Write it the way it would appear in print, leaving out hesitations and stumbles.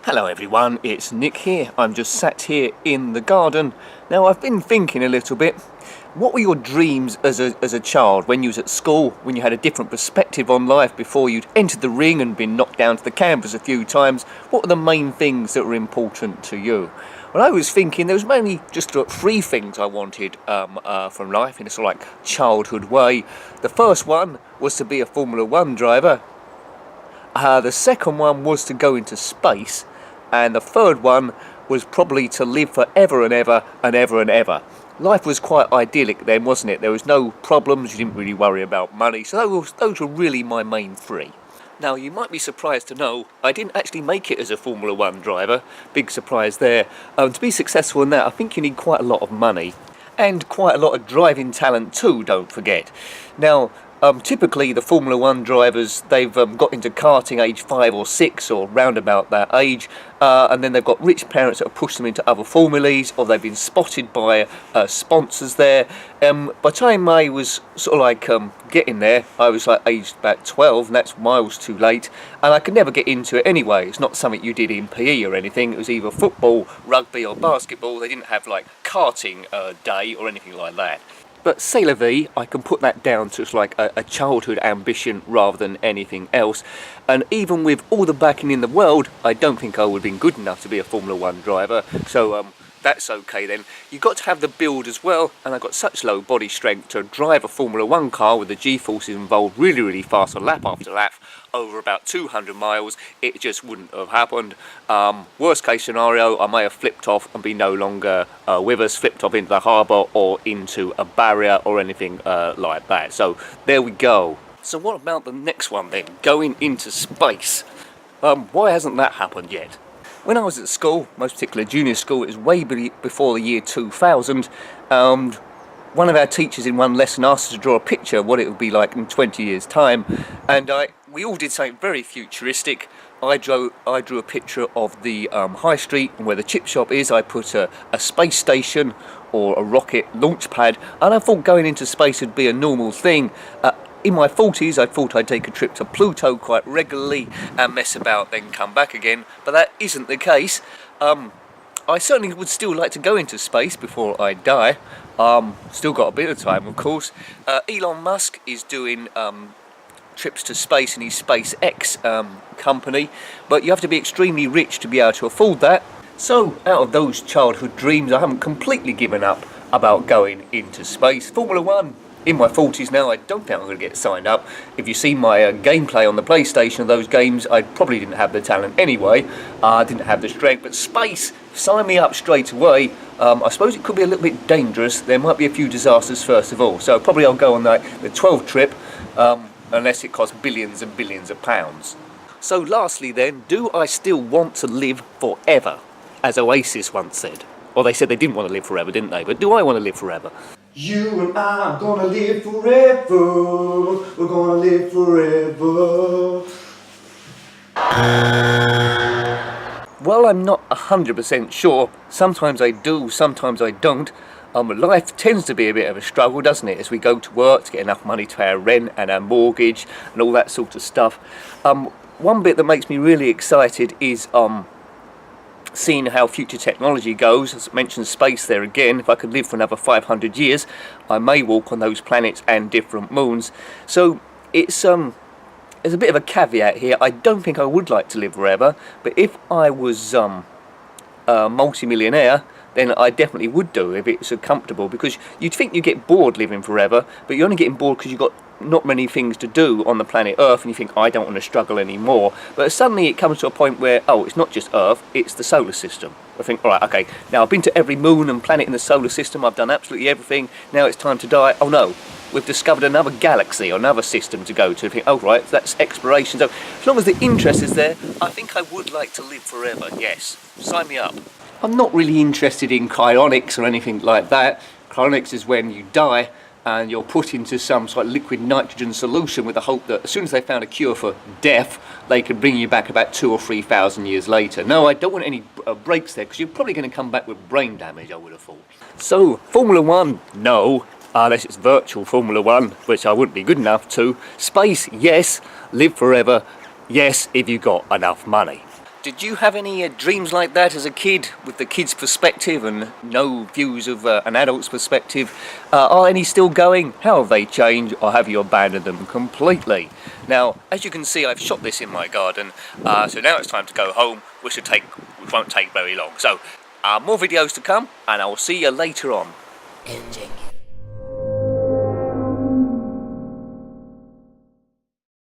Hello everyone, it's Nick here. I'm just sat here in the garden. Now I've been thinking a little bit. What were your dreams as a child when you was at school, when you had a different perspective on life before you'd entered the ring and been knocked down to the canvas a few times? What were the main things that were important to you? Well, I was thinking there was mainly just three things I wanted from life in a sort of like childhood way. The first one was to be a Formula One driver. The second one was to go into space. And the third one was probably to live forever and ever and ever and ever. Life was quite idyllic then, wasn't it? There was no problems, you didn't really worry about money, so those were really my main three. Now, you might be surprised to know I didn't actually make it as a Formula One driver. Big surprise there. To be successful in that, I think you need quite a lot of money. And quite a lot of driving talent too, don't forget. Now, typically the Formula One drivers, they've got into karting age 5 or 6 or round about that age, and then they've got rich parents that have pushed them into other formulas, or they've been spotted by sponsors there. By the time I was sort of like getting there, I was like aged about 12, and that's miles too late, and I could never get into it anyway. It's not something you did in PE or anything. It was either football, rugby or basketball. They didn't have like karting day or anything like that. But c'est la vie, I can put that down to like a childhood ambition rather than anything else. And even with all the backing in the world, I don't think I would have been good enough to be a Formula One driver. So that's okay then. You've got to have the build as well, and I've got such low body strength to drive a Formula One car with the G-forces involved really fast on lap after lap over about 200 miles. It just wouldn't have happened. Worst case scenario, I may have flipped off and be no longer with us, flipped off into the harbour or into a barrier or anything like that. So there we go. So what about the next one then, going into space? Why hasn't that happened yet? When I was at school, most particularly junior school, it was way before the year 2000, one of our teachers in one lesson asked us to draw a picture of what it would be like in 20 years' time, and we all did something very futuristic. I drew a picture of the high street, and where the chip shop is, I put a space station or a rocket launch pad, and I thought going into space would be a normal thing. In my 40s, I thought I'd take a trip to Pluto quite regularly and mess about, then come back again, but that isn't the case. I certainly would still like to go into space before I die. Still got a bit of time, of course. Elon Musk is doing trips to space in his SpaceX company, but you have to be extremely rich to be able to afford that. So, out of those childhood dreams, I haven't completely given up about going into space. Formula One. In my 40s now, I don't think I'm going to get signed up. If you see my gameplay on the PlayStation of those games, I probably didn't have the talent anyway. I didn't have the strength, but space, sign me up straight away. I suppose it could be a little bit dangerous. There might be a few disasters first of all. So probably I'll go on the 12 trip, unless it costs billions and billions of pounds. So lastly then, do I still want to live forever? As Oasis once said. Or they said they didn't want to live forever, didn't they? But do I want to live forever? You and I are gonna live forever. We're gonna live forever. Well, I'm not 100% sure. Sometimes I do, sometimes I don't. Life tends to be a bit of a struggle, doesn't it? As we go to work to get enough money to pay our rent and our mortgage and all that sort of stuff. One bit that makes me really excited is seeing how future technology goes. As I mentioned space there again, if I could live for another 500 years, I may walk on those planets and different moons. So it's there's a bit of a caveat here. I don't think I would like to live forever, but if I was a multi-millionaire, then I definitely would do if it's comfortable, because you'd think you get bored living forever, but you're only getting bored because you've got not many things to do on the planet Earth, and you think, I don't want to struggle anymore. But suddenly it comes to a point where, oh, it's not just Earth, it's the solar system. I think, all right, okay, now I've been to every moon and planet in the solar system, I've done absolutely everything, now it's time to die. Oh no, we've discovered another galaxy or another system to go to. I think, oh right, that's exploration. So as long as the interest is there, I think I would like to live forever, yes. Sign me up. I'm not really interested in cryonics or anything like that. Cryonics is when you die and you're put into some sort of liquid nitrogen solution with the hope that as soon as they found a cure for death, they could bring you back about 2,000 or 3,000 years later. No, I don't want any breaks there, because you're probably going to come back with brain damage, I would have thought. So, Formula One, no. Unless it's virtual Formula One, which I wouldn't be good enough to. Space, yes. Live forever, yes, if you got enough money. Did you have any dreams like that as a kid, with the kid's perspective and no views of an adult's perspective? Are any still going? How have they changed, or have you abandoned them completely? Now, as you can see, I've shot this in my garden, so now it's time to go home, which won't take very long. So, more videos to come, and I'll see you later on. Engine.